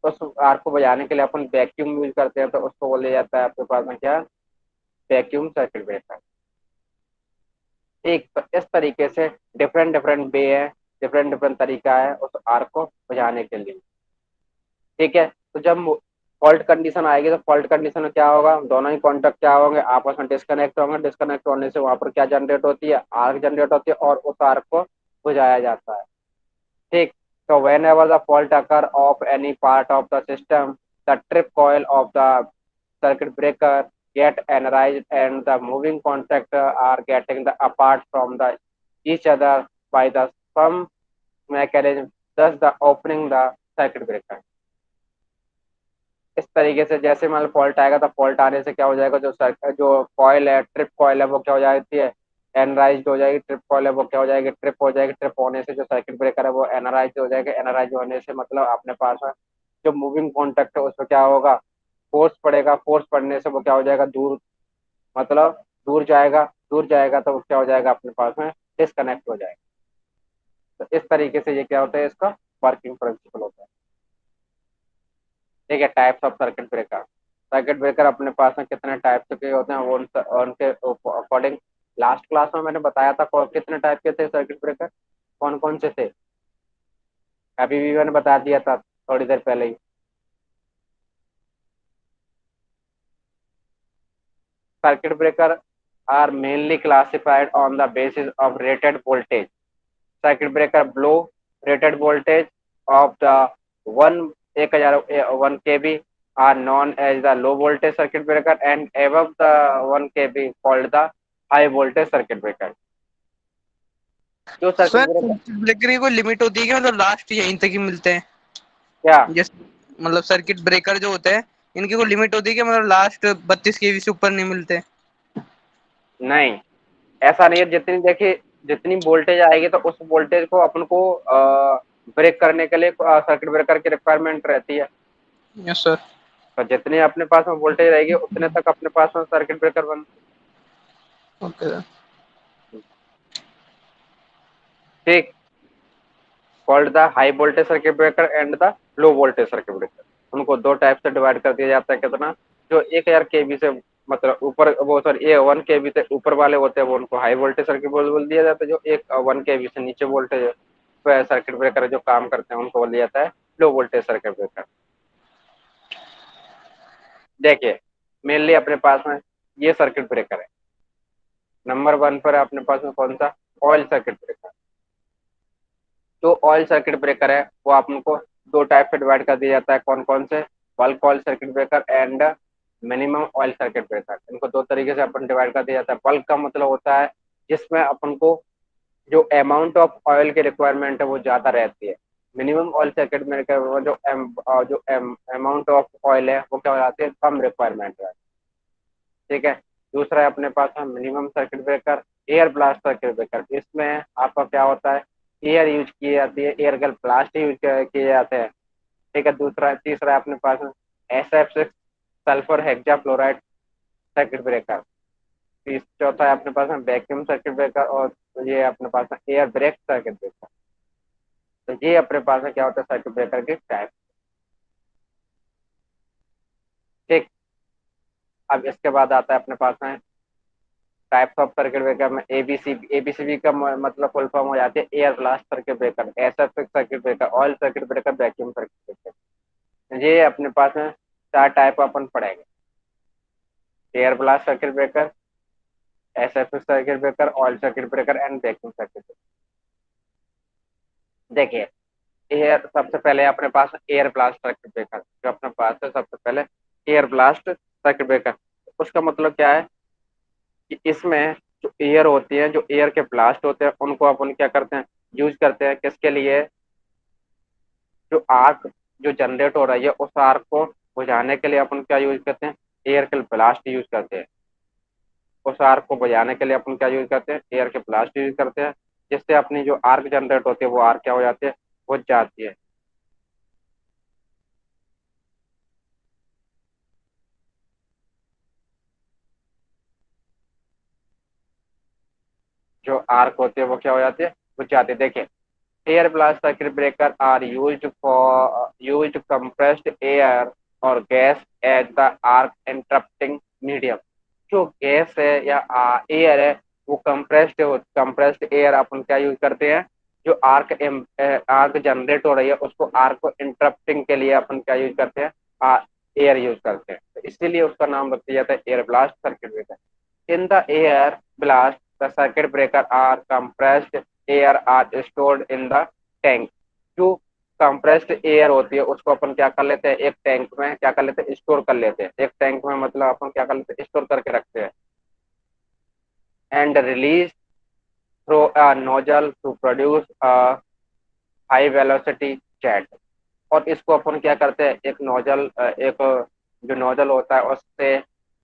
उस आर को बजाने के लिए अपन वैक्यूम यूज करते हैं तो उसको बोला जाता है आपके पास में क्या? Vacuum circuit breaker. एक तो इस तरीके से डिफरेंट डिफरेंट वे है, डिफरेंट डिफरेंट तरीका है उस आर को बजाने के लिए। ठीक है, तो जब फॉल्ट कंडीशन आएगी तो फॉल्ट कंडीशन में क्या होगा, दोनों ही कॉन्टेक्ट क्या होंगे, आपस में डिस्कनेक्ट होंगे। डिस्कनेक्ट होने से वहां पर क्या जनरेट होती है? आर्क जनरेट होती है, और उस आर्क को बुझाया जाता है। ठीक। So whenever the fault occur of any part of the system, the trip coil of the circuit breaker get energized and the moving contact are getting the apart from the each other by the some mechanism, thus the opening the circuit breaker। इस तरीके से जैसे मान लो fault आएगा तो fault आने से क्या हो जाएगा, जो कॉयल है, ट्रिप कॉयल है, वो क्या हो जाती है? एनराइज हो जाएगी। ट्रिप कॉयल है वो क्या हो जाएगी? ट्रिप हो जाएगी। ट्रिप होने से जो सर्किट ब्रेकर है वो एनराइज हो जाएगा। एनराइज होने से मतलब अपने पास में जो मूविंग कॉन्टेक्ट है उसमें क्या होगा? फोर्स पड़ेगा। फोर्स पड़ने से वो क्या हो जाएगा? दूर, मतलब दूर जाएगा। दूर जाएगा तो वो क्या हो जाएगा अपने पास में? डिस्कनेक्ट हो जाएगा। तो इस तरीके से ये क्या होता है, इसका वर्किंग प्रिंसिपल होता है। ठीक है, types of circuit breaker. Circuit breaker अपने पास में कितने टाइप्स के होते हैं वो उनके अकॉर्डिंग लास्ट क्लास में मैंने बताया था कितने टाइप के थे सर्किट ब्रेकर, कौन कौन से थे। अभी भी मैंने बता दिया था थोड़ी देर पहले ही। Circuit breaker are mainly classified on the basis of rated voltage. Circuit breaker below rated voltage of the 1 kV are known as the low voltage circuit breaker, and above the 1 kV called the high voltage circuit breaker। जो circuit sir breaker breaker की कोई limit होती है कि मतलब last यहीं तक ही मिलते हैं? क्या? जैसे मतलब सर्किट ब्रेकर जो होते हैं, इनकी कोई लिमिट होती है कि मतलब लास्ट 32 kV से ऊपर नहीं मिलते? नहीं, ऐसा नहीं है। जितनी देखिए, जितनी वोल्टेज आएगी तो उस वोल्टेज को अपन को ब्रेक करने के लिए सर्किट ब्रेकर की रिक्वायरमेंट रहती है। Yes sir. तो जितनी अपने पास में वोल्टेज रहेगी उतने तक अपने पास में सर्किट ब्रेकर बन। Okay sir. ठीक। Called the high voltage circuit breaker and the low voltage circuit breaker. उनको दो टाइप से डिवाइड कर दिया जाता है। कितना? जो 1000 kV से मतलब ऊपर, वो सॉरी, ये 1 kV से ऊपर वाले होते हैं वो उनको हाई वोल्टेज सर्किट बोल दिया जाता है। जो एक 1 kV से नीचे वोल्टेज सर्किट ब्रेकर जो काम करते हैं उनको बोल दिया जाता है लो वोल्टेज सर्किट ब्रेकर। देखिए, मेनली अपने पास में ये सर्किट ब्रेकर है। नंबर 1 पर अपने पास में कौन सा? Oil circuit breaker. जो ऑयल सर्किट ब्रेकर है वो आपको दो टाइप से डिवाइड कर दिया जाता है। कौन कौन से? Bulk oil circuit breaker and minimum oil circuit breaker. इनको दो तरीके से अपन डिवाइड कर दिया जाता है। बल्क का मतलब होता है जिसमें अपन को जो अमाउंट ऑफ ऑयल की रिक्वायरमेंट है वो ज्यादा रहती है। मिनिमम ऑयल सर्किट ब्रेकर वो जो अमाउंट ऑफ ऑयल है वो क्या हो जाती है, कम रिक्वायरमेंट है। ठीक है। दूसरा है अपने पास है minimum circuit breaker, air blast circuit breaker. इसमें आपका क्या होता है, एयर यूज की जाती है, एयर गन ब्लास्ट यूज किए जाते हैं। ठीक है। दूसरा तीसरा है अपने पास SF6 sulphur hexa fluoride circuit breaker. चौथा है अपने पास वैक्यूम सर्किट ब्रेकर, और ये अपने पास एयर ब्रेक सर्किट ब्रेकर। तो ये अपने पास क्या होता है सर्किट ब्रेकर के टाइप। ठीक। अब इसके बाद आता है अपने पास है टाइप्स ऑफ सर्किट ब्रेकर में एबीसीबी का मतलब फुल फॉर्म हो जाती है air blast circuit breaker, SF6 circuit breaker, oil circuit breaker, vacuum circuit breaker. ये अपने पास में चार टाइप अपन पढ़ेंगे। Air blast circuit breaker, SF6 circuit breaker, oil circuit breaker and vacuum circuit breaker. देखिए, एयर सबसे पहले अपने पास एयर ब्लास्ट सर्किट ब्रेकर जो अपने पास है। सबसे पहले एयर ब्लास्ट सर्किट ब्रेकर, उसका मतलब क्या है कि इसमें जो एयर होती है, जो एयर के ब्लास्ट होते हैं, उनको अपन क्या करते हैं, यूज करते हैं किसके लिए? जो आर्क जो जनरेट हो रही है उस आर्क को बुझाने के लिए अपन क्या यूज करते हैं, एयर के ब्लास्ट यूज करते हैं। उस आर्क को बुझाने के लिए अपन क्या यूज करते हैं, एयर के ब्लास्ट यूज करते हैं, जिससे अपनी जो आर्क जनरेट होती है वो आर्क क्या हो जाती है, बुझ जाती है। जो आर्क होती है वो क्या हो जाती है, बुझ जाती है। देखिए, air blast circuit breaker are used compressed air और gas as the arc interrupting medium. जो गैस है या एयर है वो कंप्रेस्ड एयर अपन क्या यूज करते हैं, जो आर्क जनरेट हो रही है उसको आर्क को इंटरप्टिंग के लिए अपन क्या यूज करते हैं, एयर यूज करते हैं। तो इसीलिए उसका नाम रख दिया जाता है air blast circuit breaker. In the air blast, the circuit breaker are compressed air are stored in the tank। जो कंप्रेस्ड एयर होती है उसको अपन क्या कर लेते हैं, एक टैंक में क्या कर लेते हैं, स्टोर कर लेते हैं। एक टैंक में मतलब अपन क्या कर लेते हैं, स्टोर करके रखते हैं। And release through a nozzle to produce a high velocity jet. और इसको अपन क्या करते हैं, एक नोजल एक जो नोजल होता है उससे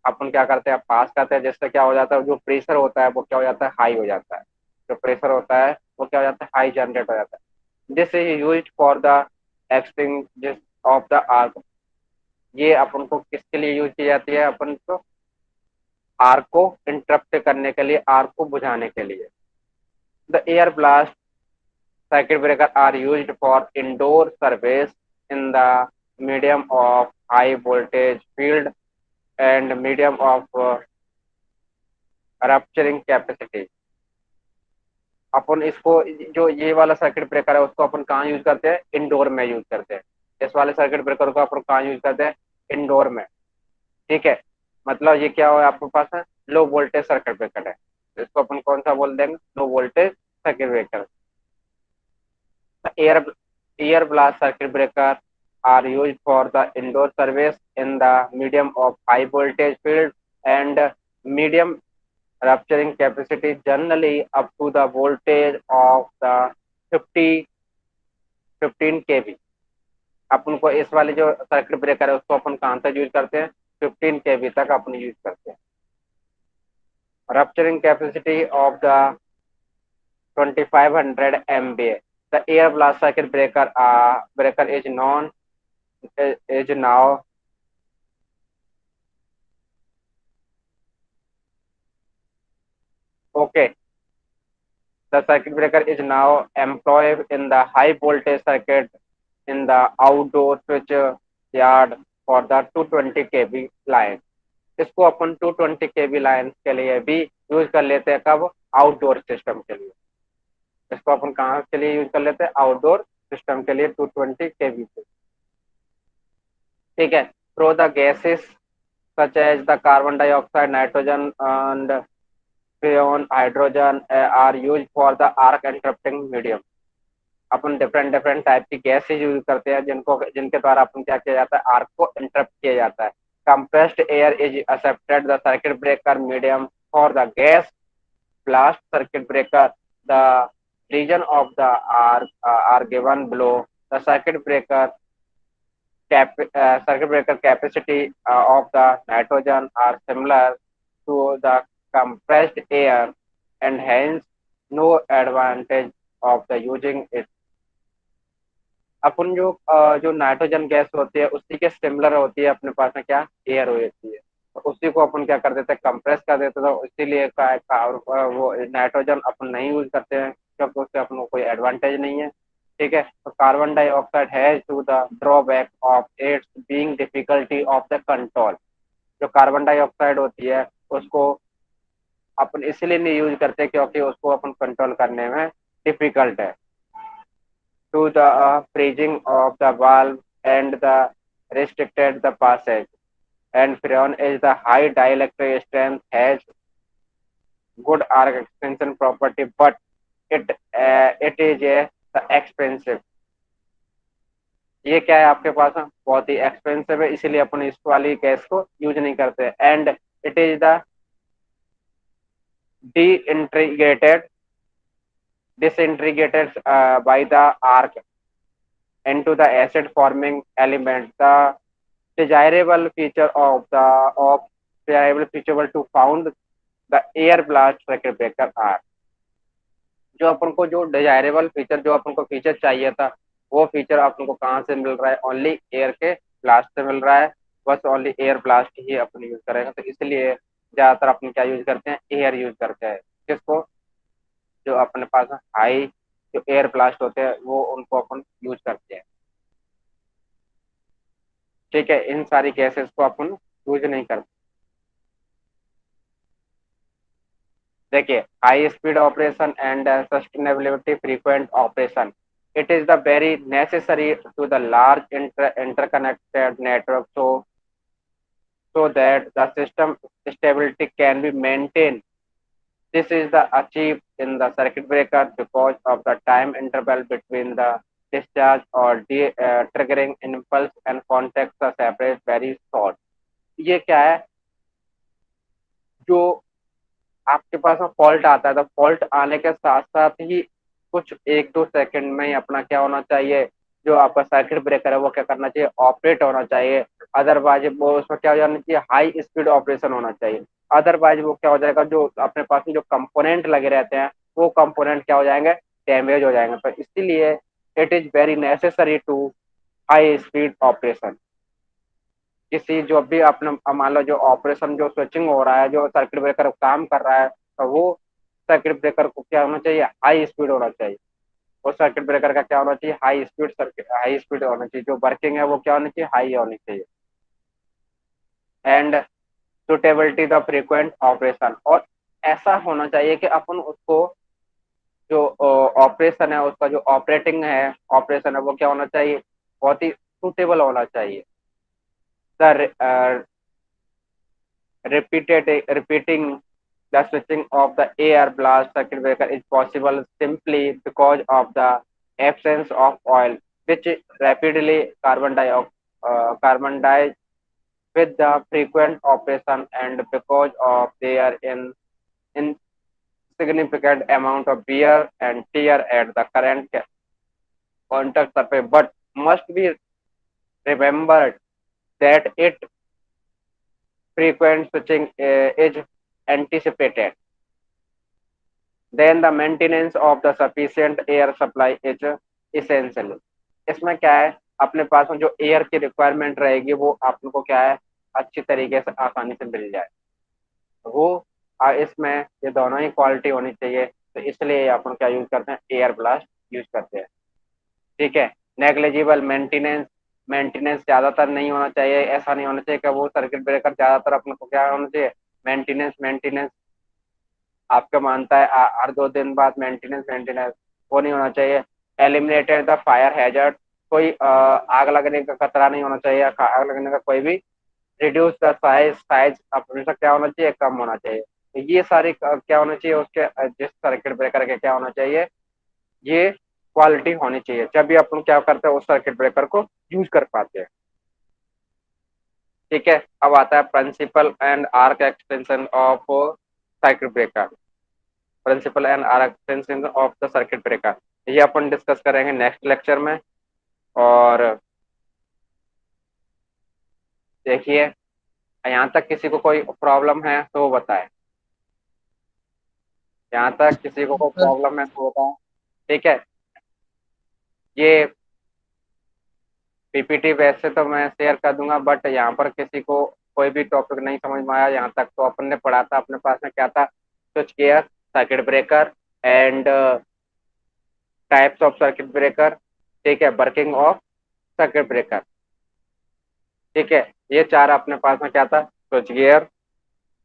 अपन क्या करते हैं, पास करते हैं, जिससे क्या हो जाता है, जो प्रेशर होता है वो क्या हो जाता है, हाई हो जाता है। जो प्रेशर होता है वो क्या हो जाता है, हाई जनरेट हो जाता है। This is use for the extinguish of the arc. ये अपन को किसके लिए यूज की जाती है, अपन को आर्क को इंटरप्ट करने के लिए, आर्क को बुझाने के लिए। The air blast circuit breaker are used for indoor service in the medium of high voltage field and medium of rupturing capacity। अपन इसको जो ये वाला सर्किट ब्रेकर है उसको अपन कहाँ यूज करते हैं, इंडोर में यूज करते हैं। इस वाले सर्किट ब्रेकर को अपन कहाँ यूज करते हैं, इंडोर में। ठीक है। मतलब ये क्या है आपके पास है, लो वोल्टेज सर्किट ब्रेकर है। इसको अपन कौन सा बोल देंगे, लो voltage circuit breaker. Air Air blast circuit breaker are used for the indoor service in the medium of high voltage field and medium rupturing capacity, generally up to the voltage of the 50 15 kV। अपन को इस वाले जो circuit breaker है उसको अपन कहाँ तक use करते हैं, 15 kV तक अपन यूज करते हैं। Rupturing capacity of the 2500 MVA। The air blast circuit breaker is now okay. The circuit breaker is now employed in the high voltage circuit in the outdoor switch yard for the 220 kV line। इसको अपन 220 kV line के लिए भी use कर लेते हैं, कब, outdoor system के लिए। इसको अपन कहाँ के लिए यूज कर लेते हैं, आउटडोर सिस्टम के लिए 220 kV से। ठीक है। Through the gases such as the carbon dioxide, nitrogen, and freon, hydrogen are used for the arc interrupting medium। Upon different different type की गैसेज यूज करते हैं जिनके द्वारा अपन क्या किया जाता है, आर्क को इंटरप्ट किया जाता है। Compressed air is accepted the circuit breaker medium for the gas blast circuit breaker. The region of the are given below. The circuit breaker capacity of the nitrogen are similar to the compressed air, and hence no advantage of the using it. अपन जो nitrogen gas होती है उसी के similar होती है, अपने पास में क्या एयर होती है, तो उसी को अपन क्या कर देते हैं, कंप्रेस कर देते हैं। तो इसीलिए वो नाइट्रोजन अपन नहीं यूज करते हैं क्योंकि उससे अपन को कोई एडवांटेज नहीं है। ठीक है, तो carbon dioxide has to the drawback of its being difficulty of the control. जो कार्बन डाइऑक्साइड होती है उसको अपन इसलिए नहीं यूज करते क्योंकि उसको अपन कंट्रोल करने में डिफिकल्ट है। To the freezing of the valve and the restricted the passage. And freon is the high dielectric strength, has good arc extension property, but it is expensive. ये क्या है आपके पास में, बहुत ही एक्सपेंसिव है, इसीलिए अपन इस वाली गैस को यूज नहीं करते। And it is the D integrated disintegrated by the arc into the acid forming element. The desirable feature of desirable feature to found the air blast circuit breaker are। जो अपन को जो desirable feature, जो अपन को feature चाहिए था, वो feature अपन को कहाँ से मिल रहा है, ओनली एयर के ब्लास्ट से मिल रहा है। बस ओनली एयर ब्लास्ट ही अपन यूज करेंगे, तो इसलिए ज्यादातर अपन क्या यूज करते हैं, एयर यूज करते हैं। किसको, जो अपने पास हाई जो एयर ब्लास्ट होते हैं वो उनको अपन यूज करते हैं। ठीक है, इन सारी गैसेस को अपन यूज नहीं करते। देखिए, high speed operation and sustainability frequent operation, it is the very necessary to the large interconnected network so that the system stability can be maintained. This is the achieved in the circuit breaker because of the time interval between the discharge or triggering impulse and contact are separate very short. ये क्या है, जो आपके पास में fault आता है, तो fault आने के साथ साथ ही कुछ 1-2 सेकंड में ही अपना क्या होना चाहिए, जो आपका सर्किट ब्रेकर है वो क्या करना चाहिए, ऑपरेट होना चाहिए। अदरवाइज वो उसमें क्या हो जाना चाहिए, हाई स्पीड ऑपरेशन होना चाहिए। अदरवाइज वो क्या हो जाएगा, जो अपने पास में जो कंपोनेंट लगे रहते हैं वो कंपोनेंट क्या हो जाएंगे, डैमेज हो जाएंगे। तो इसीलिए it is very necessary to high speed operation. किसी जो भी अपने मान लो जो ऑपरेशन जो स्विचिंग हो रहा है, जो सर्किट ब्रेकर काम कर रहा है, तो वो सर्किट ब्रेकर को क्या होना चाहिए, हाई स्पीड होना चाहिए। वो सर्किट ब्रेकर का क्या होना चाहिए, high speed circuit, high speed होना चाहिए। जो वर्किंग है वो क्या होनी चाहिए, हाई होनी चाहिए। And suitability the frequent operation, और ऐसा होना चाहिए कि अपन उसको जो ऑपरेशन है, उसका जो ऑपरेशन है वो क्या होना चाहिए, बहुत ही सुटेबल होना चाहिए। The repeating the switching of the air blast circuit breaker is possible simply because of the absence of oil, which rapidly carbonize with the frequent operation, and because of their insignificant amount of wear and tear at the current contact surface. But must be remembered that it frequent switching is anticipated, then the maintenance of the sufficient air supply is essential। इसमें क्या है, अपने पास में जो air की requirement रहेगी वो आपको क्या है, अच्छी तरीके से आसानी से मिल जाए। वो इसमें ये दोनों ही क्वालिटी होनी चाहिए, तो इसलिए अपन क्या यूज करते हैं, एयर ब्लास्ट यूज करते हैं। ठीक है, नेग्लिजिबल मेंटेनेंस, मेंटेनेंस ज्यादातर नहीं होना चाहिए। ऐसा नहीं होना चाहिए कि वो सर्किट ब्रेकर ज्यादातर अपने को क्या होना चाहिए, मेंटेनेंस आपका मानता है हर 2 दिन बाद मेंटेनेंस, वो नहीं होना चाहिए। एलिमिनेटेड द फायर हैजर्ड, कोई आग लगने का खतरा नहीं होना चाहिए, आग लगने का कोई भी। रिड्यूस द साइज हमेशा क्या होना चाहिए, कम होना चाहिए। तो ये सारी क्या होना चाहिए उसके, जिस सर्किट ब्रेकर के क्या होना चाहिए, ये क्वालिटी होनी चाहिए, जब भी अपन क्या करते हैं उस सर्किट ब्रेकर को यूज कर पाते हैं। ठीक है, अब आता है principle and arc extension of circuit breaker. Principle and arc extension of the circuit breaker, ये अपन डिस्कस करेंगे नेक्स्ट लेक्चर में। और देखिए, यहाँ तक किसी को कोई प्रॉब्लम है तो वो बताए, यहाँ तक किसी को कोई सर प्रॉब्लम है तो बताए। ठीक है, ये पीपीटी वैसे तो मैं शेयर कर दूंगा, बट यहाँ पर किसी को कोई भी टॉपिक नहीं समझ में आया यहाँ तक, तो अपन ने पढ़ा था, अपने पास में क्या था, switch gear, circuit breaker and types of circuit breaker. ठीक है, वर्किंग ऑफ सर्किट ब्रेकर। ठीक है, ये चार अपने पास में क्या था, switch gear,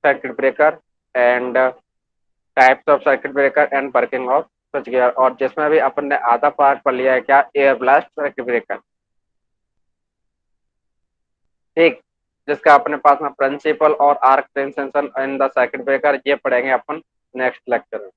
circuit breaker and types of circuit breaker and working off switch gear. और जिसमें भी अपन ने आधा पार्ट पढ़ लिया है क्या, एयर ब्लास्ट सर्किट ब्रेकर। ठीक, जिसका अपने पास में प्रिंसिपल और arc translation in the circuit breaker, ये पढ़ेंगे अपन नेक्स्ट लेक्चर में।